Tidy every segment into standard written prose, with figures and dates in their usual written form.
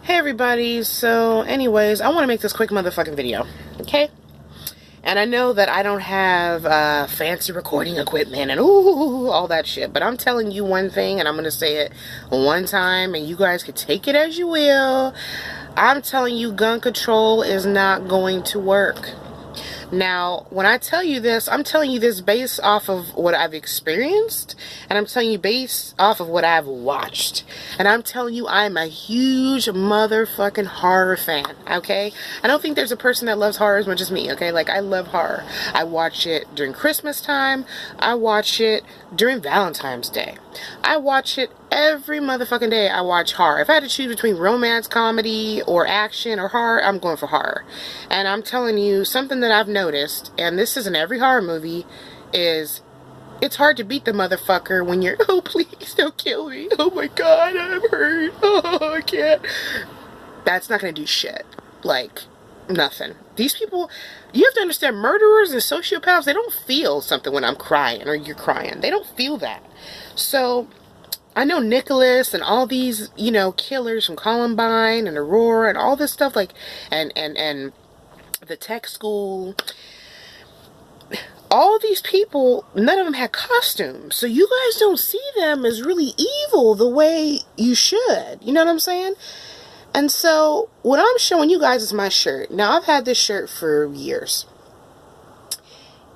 Hey everybody, so anyways, I want to make this quick motherfucking video, okay? And I know that I don't have fancy recording equipment and ooh, all that shit, but I'm telling you one thing, and I'm going to say it one time, and you guys can take it as you will. I'm telling you, gun control is not going to work. Now, when I tell you this, I'm telling you this based off of what I've experienced, and I'm telling you based off of what I've watched. And I'm telling you, I'm a huge motherfucking horror fan, okay? I don't think there's a person that loves horror as much as me, okay? Like, I love horror. I watch it during Christmas time. I watch it during Valentine's Day. I watch it every motherfucking day. I watch horror. If I had to choose between romance, comedy, or action, or horror, I'm going for horror. And I'm telling you, something that I've noticed, and this is in every horror movie, is it's hard to beat the motherfucker when you're, oh, please don't kill me. Oh my God, I'm hurt. Oh, I can't. That's not going to do shit. Like, nothing. These people, you have to understand, murderers and sociopaths, they don't feel something when I'm crying or you're crying. They don't feel that. So, I know Nicholas and all these, you know, killers from Columbine and Aurora and all this stuff, like, and the tech school, all these people, none of them had costumes. So you guys don't see them as really evil the way you should. You know what I'm saying? And so what I'm showing you guys is my shirt. Now, I've had this shirt for years.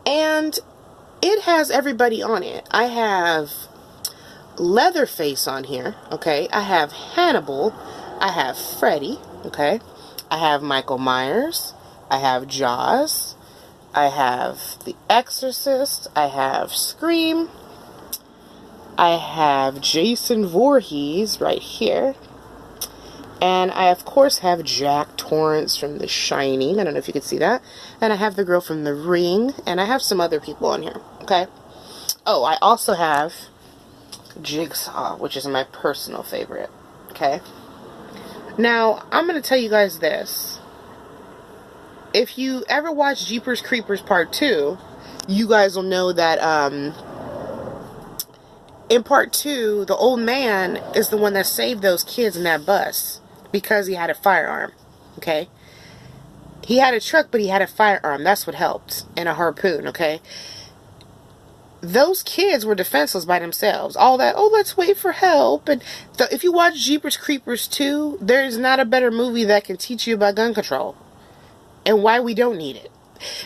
And it has everybody on it. I have Leatherface on here, okay? I have Hannibal. I have Freddy, okay? I have Michael Myers. I have Jaws. I have The Exorcist. I have Scream. I have Jason Voorhees right here. And I, of course, have Jack Torrance from The Shining. I don't know if you can see that. And I have the girl from The Ring. And I have some other people on here, okay? Oh, I also have Jigsaw, which is my personal favorite, okay? Now, I'm going to tell you guys this. If you ever watch Jeepers Creepers Part 2, you guys will know that in Part 2, the old man is the one that saved those kids in that bus because he had a firearm, okay? He had a truck, but he had a firearm. That's what helped, and a harpoon, okay? Those kids were defenseless by themselves. All that, oh, let's wait for help. And if you watch Jeepers Creepers 2, there's not a better movie that can teach you about gun control. And why we don't need it.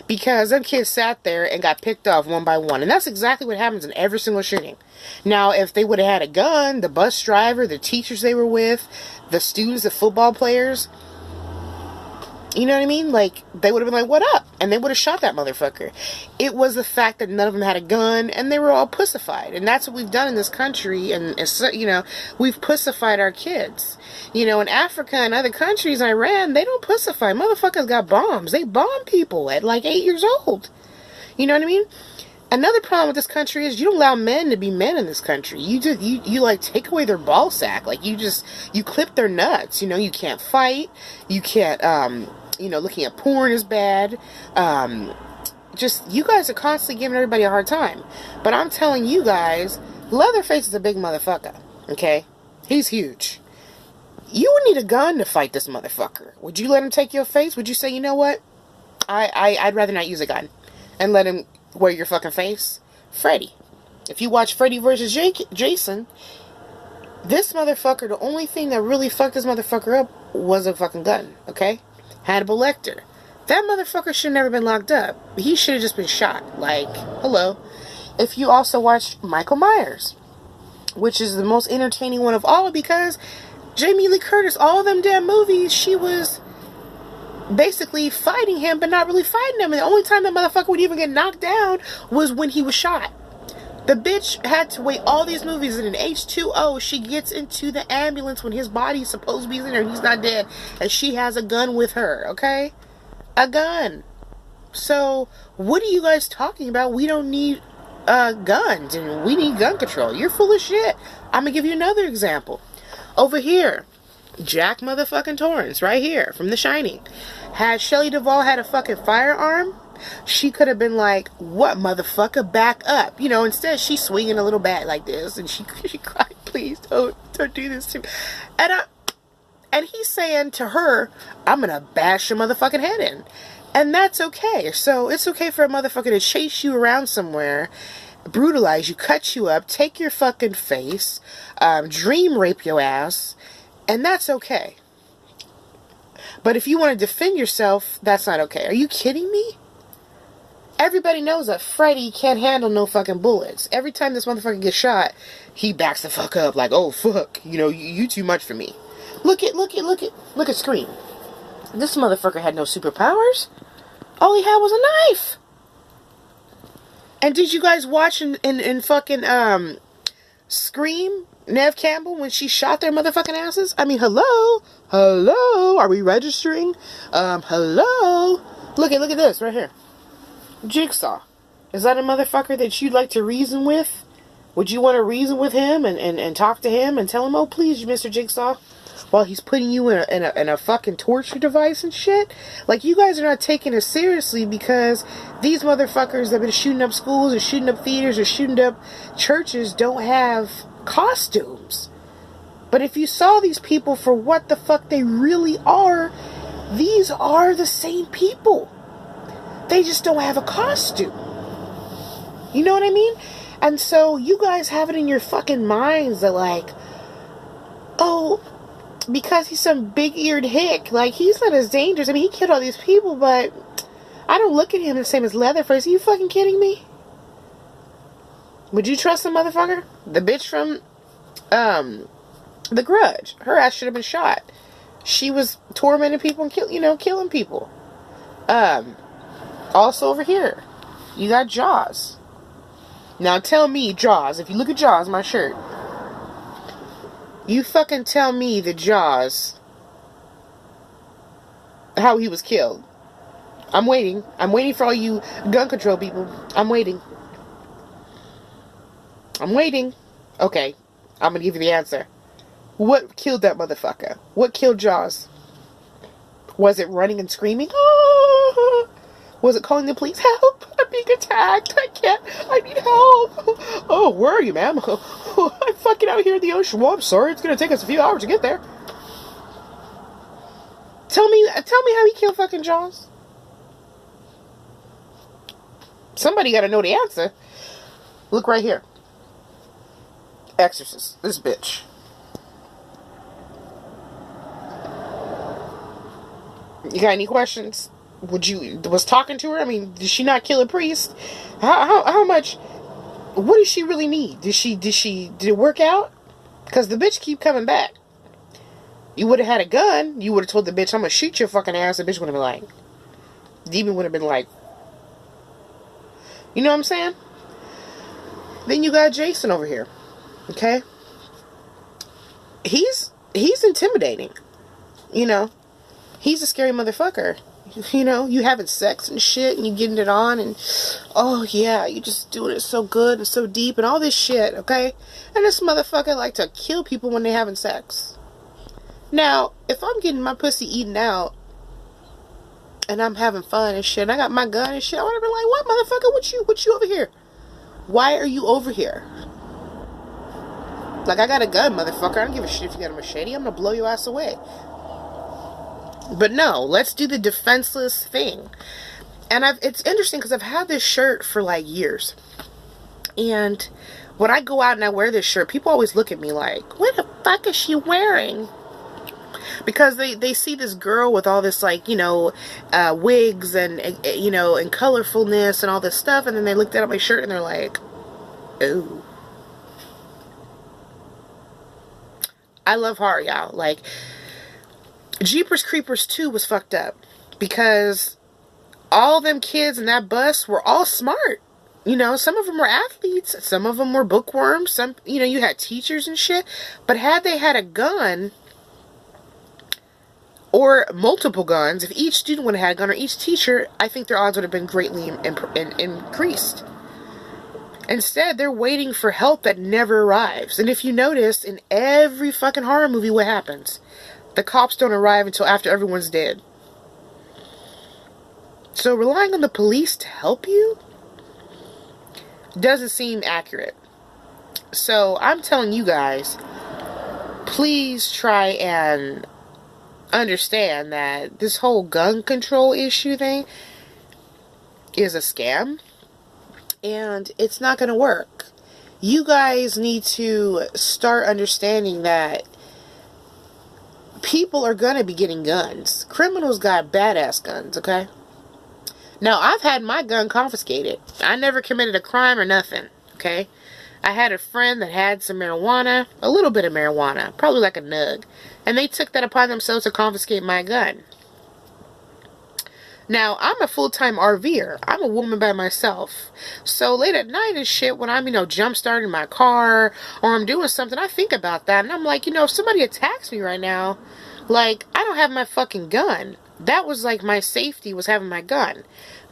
Because them kids sat there and got picked off one by one. And that's exactly what happens in every single shooting. Now, if they would have had a gun, the bus driver, the teachers they were with, the students, the football players, you know what I mean? Like, they would have been like, what up? And they would have shot that motherfucker. It was the fact that none of them had a gun, and they were all pussified. And that's what we've done in this country, and you know, we've pussified our kids. You know, in Africa and other countries, Iran, they don't pussify. Motherfuckers got bombs. They bomb people at like 8 years old. You know what I mean? Another problem with this country is you don't allow men to be men in this country. You like take away their ball sack. Like you clip their nuts. You know, you can't fight. You can't, you know, looking at porn is bad. Just, you guys are constantly giving everybody a hard time. But I'm telling you guys, Leatherface is a big motherfucker. Okay? He's huge. You would need a gun to fight this motherfucker. Would you let him take your face? Would you say, you know what? I'd rather not use a gun and let him wear your fucking face? Freddy. If you watch Freddy versus Jason, this motherfucker, the only thing that really fucked this motherfucker up was a fucking gun, okay? Hannibal Lecter. That motherfucker should have never been locked up. He should have just been shot. Like, hello. If you also watch Michael Myers, which is the most entertaining one of all, because Jamie Lee Curtis, all of them damn movies, she was basically fighting him, but not really fighting him. And the only time that motherfucker would even get knocked down was when he was shot. The bitch had to wait all these movies, and in H2O, she gets into the ambulance when his body's supposed to be in there and he's not dead, and she has a gun with her, okay? A gun. So, what are you guys talking about? We don't need guns, and we need gun control. You're full of shit. I'm gonna give you another example. Over here, Jack motherfucking Torrance, right here, from The Shining. Had Shelley Duvall had a fucking firearm, she could have been like, what, motherfucker, back up. You know, instead she's swinging a little bat like this, and she cried, please don't do this to me. And And he's saying to her, I'm gonna bash your motherfucking head in. And that's okay. So it's okay for a motherfucker to chase you around somewhere, brutalize you, cut you up, take your fucking face, dream rape your ass, and that's okay. But if you want to defend yourself, that's not okay. Are you kidding me? Everybody knows that Freddy can't handle no fucking bullets. Every time this motherfucker gets shot, he backs the fuck up like, oh fuck, you know, you too much for me. Look at Scream. This motherfucker had no superpowers. All he had was a knife. And did you guys watch in fucking Scream, Nev Campbell, when she shot their motherfucking asses? I mean, hello, are we registering? Hello. Look at this right here. Jigsaw. Is that a motherfucker that you'd like to reason with? Would you want to reason with him and talk to him and tell him, oh please, Mr. Jigsaw, while he's putting you in a fucking torture device and shit? Like, you guys are not taking it seriously because these motherfuckers that have been shooting up schools or shooting up theaters or shooting up churches don't have costumes. But if you saw these people for what the fuck they really are, these are the same people. They just don't have a costume. You know what I mean? And so you guys have it in your fucking minds that like, oh, because he's some big-eared hick, like, he's not as dangerous. I mean, he killed all these people, but I don't look at him the same as Leatherface. Are you fucking kidding me? Would you trust the motherfucker? The bitch from The Grudge. Her ass should have been shot. She was tormenting people and killing people. Also over here, you got Jaws. Now tell me, Jaws, if you look at Jaws, my shirt, you fucking tell me that Jaws, how he was killed. I'm waiting. I'm waiting for all you gun control people. I'm waiting. Okay, I'm gonna give you the answer. What killed that motherfucker? What killed Jaws? Was it running and screaming? Ah! Was it calling the police? Help! I'm being attacked. I need help. Oh, where are you, ma'am? I'm fucking out here in the ocean. Well, I'm sorry. It's going to take us a few hours to get there. Tell me how he killed fucking Jaws. Somebody got to know the answer. Look right here. Exorcist. This bitch. You got any questions? Was talking to her? I mean, did she not kill a priest? How much? What does she really need? Did it work out? Because the bitch keep coming back. You would have had a gun. You would have told the bitch, I'm gonna shoot your fucking ass. The bitch would have been like, demon would have been like, you know what I'm saying? Then you got Jason over here. Okay? He's intimidating. You know? He's a scary motherfucker. You know, you having sex and shit, and you getting it on, and oh yeah, you just doing it so good and so deep and all this shit, okay? And this motherfucker like to kill people when they having sex. Now, if I'm getting my pussy eaten out and I'm having fun and shit, and I got my gun and shit, I would have been like, what motherfucker? What you over here? Why are you over here? Like, I got a gun, motherfucker. I don't give a shit if you got a machete. I'm gonna blow your ass away. But no, let's do the defenseless thing. And it's interesting because I've had this shirt for like years. And when I go out and I wear this shirt, people always look at me like, what the fuck is she wearing? Because they see this girl with all this, like, wigs and, and colorfulness and all this stuff. And then they looked at my shirt and they're like, ooh. I love horror, y'all. Like, Jeepers Creepers 2 was fucked up because all them kids in that bus were all smart. Some of them were athletes, some of them were bookworms, some, you had teachers and shit. But had they had a gun or multiple guns, if each student would have had a gun or each teacher, I think their odds would have been greatly increased. Instead, they're waiting for help that never arrives. And if you notice, in every fucking horror movie, what happens? The cops don't arrive until after everyone's dead. So relying on the police to help you doesn't seem accurate. So I'm telling you guys, please try and understand that this whole gun control issue thing is a scam, and it's not going to work. You guys need to start understanding that people are going to be getting guns. Criminals got badass guns, okay? Now, I've had my gun confiscated. I never committed a crime or nothing, okay? I had a friend that had some marijuana, a little bit of marijuana, probably like a nug, and they took that upon themselves to confiscate my gun. Now, I'm a full-time RVer. I'm a woman by myself. So late at night and shit, when I'm, jump-starting my car, or I'm doing something, I think about that, and I'm like, if somebody attacks me right now, like, I don't have my fucking gun. That was, like, my safety was having my gun.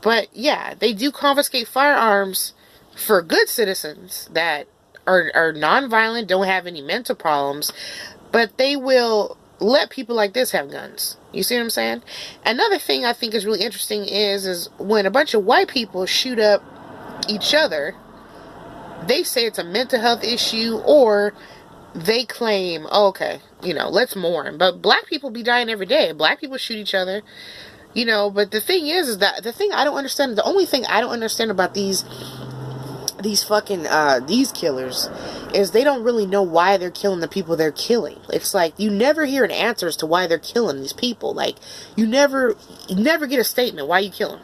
But, yeah, they do confiscate firearms for good citizens that are non-violent, don't have any mental problems, but they will let people like this have guns. You see what I'm saying? Another thing I think is really interesting is when a bunch of white people shoot up each other, they say it's a mental health issue, or they claim, okay, let's mourn. But black people be dying every day. Black people shoot each other. But the thing is that the thing I don't understand, the only thing I don't understand about these fucking these killers is they don't really know why they're killing the people they're killing. It's like you never hear an answer as to why they're killing these people. Like you never get a statement why you kill them.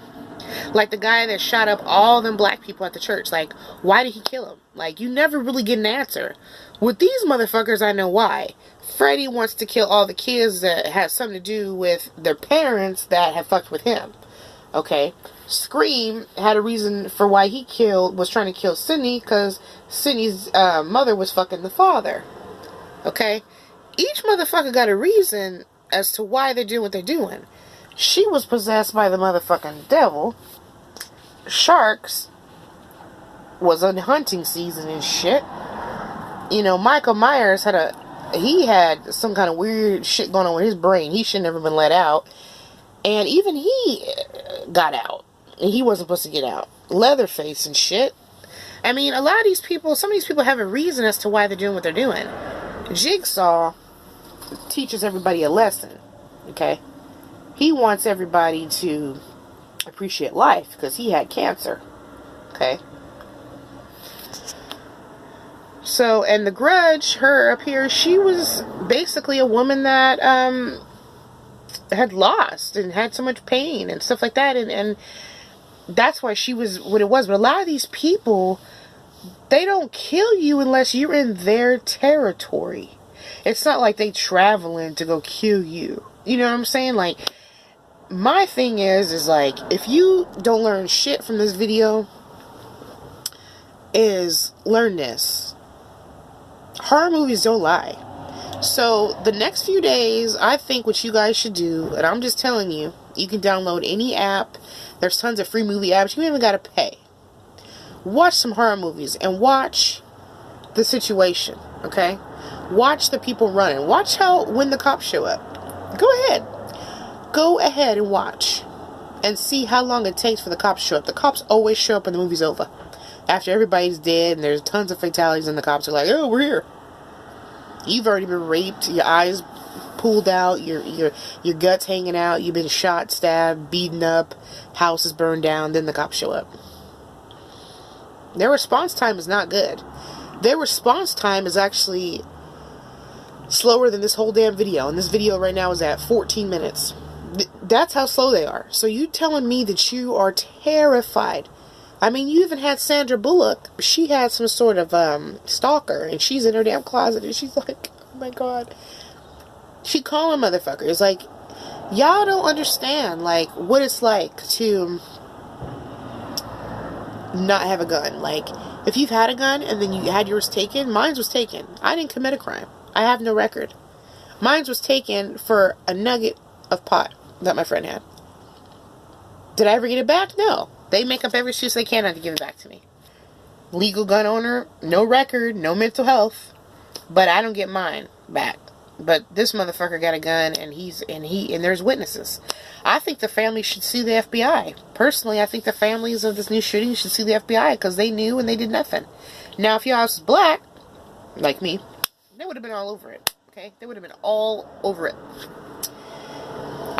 Like the guy that shot up all them black people at the church. Like, why did he kill them? Like, you never really get an answer. With these motherfuckers, I know why. Freddie wants to kill all the kids that has something to do with their parents that have fucked with him. Okay? Scream had a reason for why he was trying to kill Sydney, because Sydney's mother was fucking the father. Okay? Each motherfucker got a reason as to why they're doing what they're doing. She was possessed by the motherfucking devil. Sharks was on hunting season and shit. Michael Myers had some kind of weird shit going on with his brain. He should never been let out. And even he got out. And he wasn't supposed to get out. Leatherface and shit. I mean, some of these people have a reason as to why they're doing what they're doing. Jigsaw teaches everybody a lesson. Okay? He wants everybody to appreciate life because he had cancer. Okay? So, and the Grudge, her up here, she was basically a woman that had lost and had so much pain and stuff like that. And that's why she was what it was. But a lot of these people, they don't kill you unless you're in their territory. It's not like they traveling to go kill you. You know what I'm saying? Like, my thing is like, if you don't learn shit from this video, is learn this. Horror movies don't lie. So, the next few days, I think what you guys should do, and I'm just telling you, you can download any app. There's tons of free movie apps. You even got to pay. Watch some horror movies and watch the situation, okay? Watch the people running. Watch when the cops show up. Go ahead. Go ahead and watch. And see how long it takes for the cops to show up. The cops always show up when the movie's over. After everybody's dead and there's tons of fatalities and the cops are like, oh, we're here. You've already been raped. Your eyes pulled out. Your guts hanging out. You've been shot, stabbed, beaten up. House is burned down. Then the cops show up. Their response time is not good. Their response time is actually slower than this whole damn video. And this video right now is at 14 minutes. That's how slow they are. So you telling me that you are terrified? I mean, you even had Sandra Bullock. She had some sort of stalker, and she's in her damn closet, and she's like, oh my god. She calling motherfuckers. Like, y'all don't understand, like, what it's like to not have a gun. Like, if you've had a gun and then you had yours taken, mine was taken. I didn't commit a crime. I have no record. Mine was taken for a nugget of pot that my friend had. Did I ever get it back? No. They make up every excuse they can not to give it back to me. Legal gun owner, no record, no mental health, but I don't get mine back. But this motherfucker got a gun, and there's witnesses. I think the family should sue the FBI. Personally, I think the families of this new shooting should sue the FBI because they knew and they did nothing. Now, if y'all was black, like me, they would have been all over it. Okay, they would have been all over it.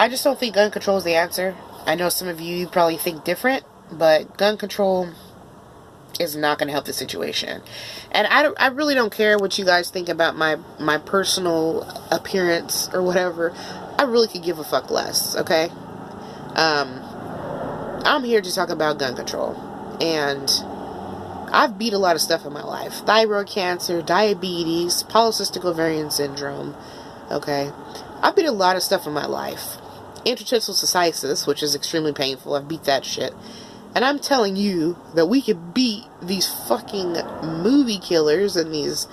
I just don't think gun control is the answer. I know some of you probably think different, but gun control is not going to help the situation. And I really don't care what you guys think about my personal appearance or whatever. I really could give a fuck less, okay? I'm here to talk about gun control. And I've beat a lot of stuff in my life. Thyroid cancer, diabetes, polycystic ovarian syndrome, okay? I've beat a lot of stuff in my life. Interstitial cystitis, which is extremely painful. I've beat that shit. And I'm telling you that we could beat these fucking movie killers and these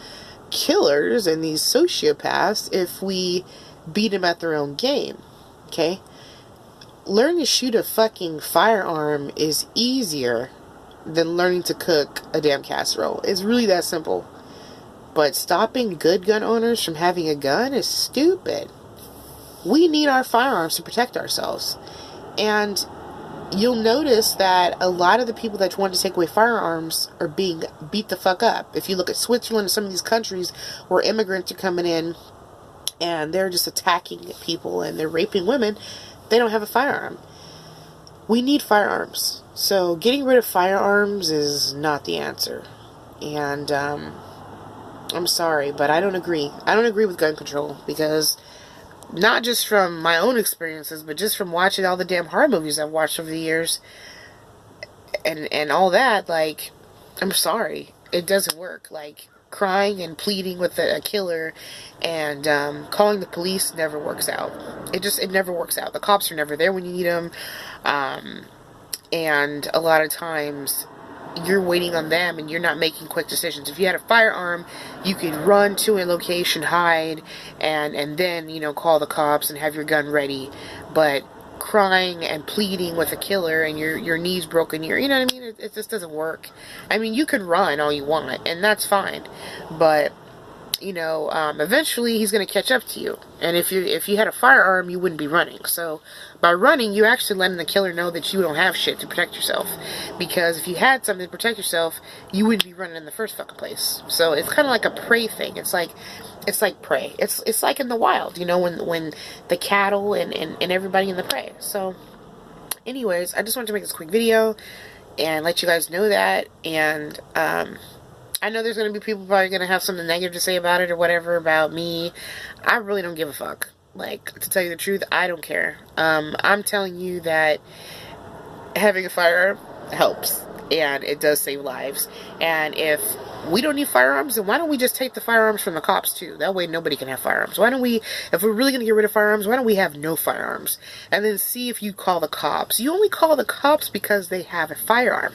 killers and these sociopaths if we beat them at their own game, okay? Learning to shoot a fucking firearm is easier than learning to cook a damn casserole. It's really that simple. But stopping good gun owners from having a gun is stupid. We need our firearms to protect ourselves. And you'll notice that a lot of the people that want to take away firearms are being beat the fuck up. If you look at Switzerland and some of these countries where immigrants are coming in and they're just attacking people and they're raping women, they don't have a firearm. We need firearms. So getting rid of firearms is not the answer. And I'm sorry, but I don't agree. I don't agree with gun control because not just from my own experiences, but just from watching all the damn horror movies I've watched over the years and all that, like, I'm sorry. It doesn't work. Like, crying and pleading with a killer and calling the police never works out. It never works out. The cops are never there when you need them. And a lot of times you're waiting on them and you're not making quick decisions. If you had a firearm, you could run to a location, hide, and then, you know, call the cops and have your gun ready. But crying and pleading with a killer and your knees broken, you know what I mean? It just doesn't work. I mean, you can run all you want, and that's fine. But, you know, eventually he's going to catch up to you. And if you had a firearm, you wouldn't be running. So by running, you actually letting the killer know that you don't have shit to protect yourself. Because if you had something to protect yourself, you wouldn't be running in the first fucking place. So it's kind of like a prey thing. It's like prey. It's like in the wild, you know, when the cattle and everybody in the prey. So anyways, I just wanted to make this quick video and let you guys know that. And I know there's going to be people probably going to have something negative to say about it or whatever about me. I really don't give a fuck. Like, to tell you the truth, I don't care. I'm telling you that having a firearm helps. And it does save lives. And if we don't need firearms, then why don't we just take the firearms from the cops too? That way nobody can have firearms. Why don't we, if we're really going to get rid of firearms, why don't we have no firearms? And then see if you call the cops. You only call the cops because they have a firearm.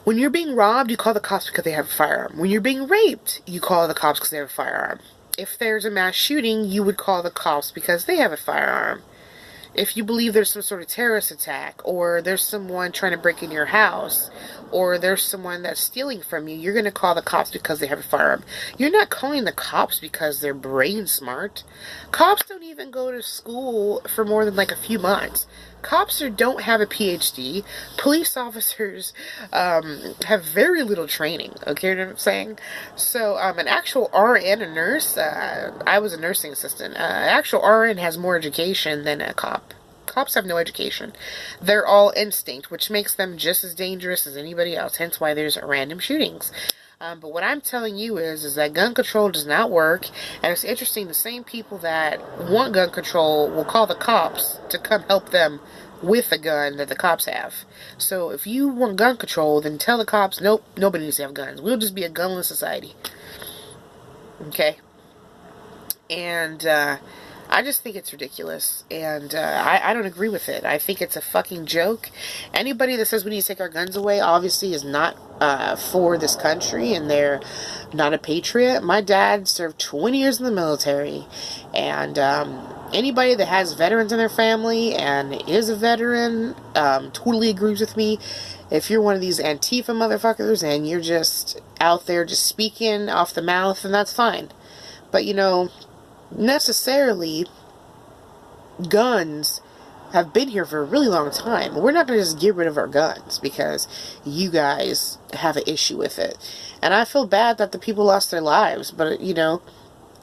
When you're being robbed, you call the cops because they have a firearm. When you're being raped, you call the cops because they have a firearm. If there's a mass shooting, you would call the cops because they have a firearm. If you believe there's some sort of terrorist attack, or there's someone trying to break into your house, or there's someone that's stealing from you, you're going to call the cops because they have a firearm. You're not calling the cops because they're brain smart. Cops don't even go to school for more than like a few months. Cops don't have a PhD. Police officers have very little training. Okay, you know what I'm saying? So an actual RN, a nurse, I was a nursing assistant. An actual RN has more education than a cop. Cops have no education. They're all instinct, which makes them just as dangerous as anybody else. Hence why there's random shootings. But what I'm telling you is that gun control does not work. And it's interesting, the same people that want gun control will call the cops to come help them with the gun that the cops have. So if you want gun control, then tell the cops, nope, nobody needs to have guns. We'll just be a gunless society. Okay? And I just think it's ridiculous. And I don't agree with it. I think it's a fucking joke. Anybody that says we need to take our guns away obviously is not for this country, and they're not a patriot. My dad served 20 years in the military, and anybody that has veterans in their family and is a veteran totally agrees with me. If you're one of these Antifa motherfuckers and you're just out there just speaking off the mouth, then that's fine. But, you know, necessarily, guns have been here for a really long time. We're not going to just get rid of our guns because you guys have an issue with it. And I feel bad that the people lost their lives, but, you know,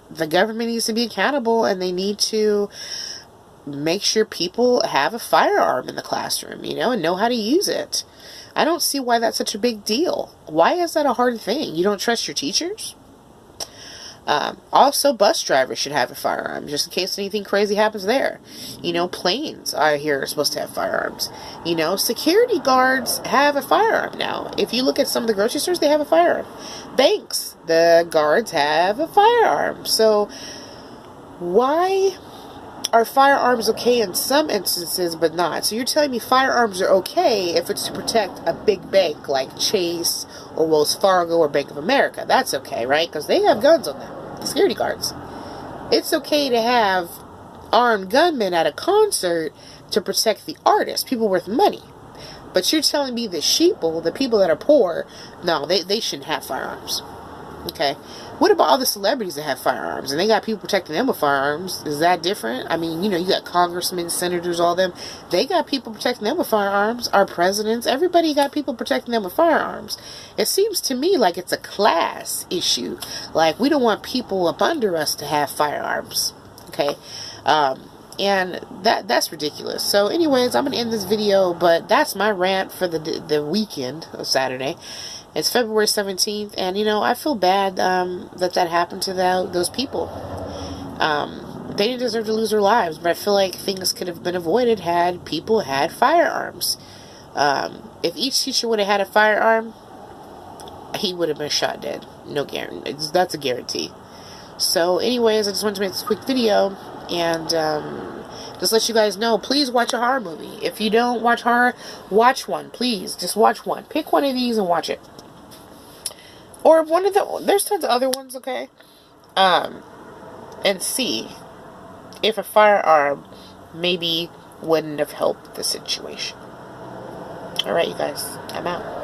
the government needs to be accountable, and they need to make sure people have a firearm in the classroom, you know, and know how to use it. I don't see why that's such a big deal. Why is that a hard thing? You don't trust your teachers? Also, bus drivers should have a firearm, just in case anything crazy happens there. You know, planes, I hear, are supposed to have firearms. You know, security guards have a firearm now. If you look at some of the grocery stores, they have a firearm. Banks, the guards have a firearm. So, why are firearms okay in some instances, but not? So you're telling me firearms are okay if it's to protect a big bank like Chase or Wells Fargo or Bank of America. That's okay, right? Because they have guns on them, the security guards. It's okay to have armed gunmen at a concert to protect the artists, people worth money. But you're telling me the sheeple, the people that are poor, no, they shouldn't have firearms. Okay. What about all the celebrities that have firearms? And they got people protecting them with firearms. Is that different? I mean, you know, you got congressmen, senators, all them. They got people protecting them with firearms. Our presidents, everybody got people protecting them with firearms. It seems to me like it's a class issue. Like, we don't want people up under us to have firearms. Okay. And that's ridiculous. So anyways, I'm going to end this video, but that's my rant for the weekend of Saturday. It's February 17th, and, you know, I feel bad that happened to those people. They didn't deserve to lose their lives, but I feel like things could have been avoided had people had firearms. If each teacher would have had a firearm, he would have been shot dead. No guarantee. That's a guarantee. So, anyways, I just wanted to make this quick video, and just let you guys know, please watch a horror movie. If you don't watch horror, watch one. Please, just watch one. Pick one of these and watch it. Or one of there's tons of other ones, okay? And see if a firearm maybe wouldn't have helped the situation. Alright, you guys, I'm out.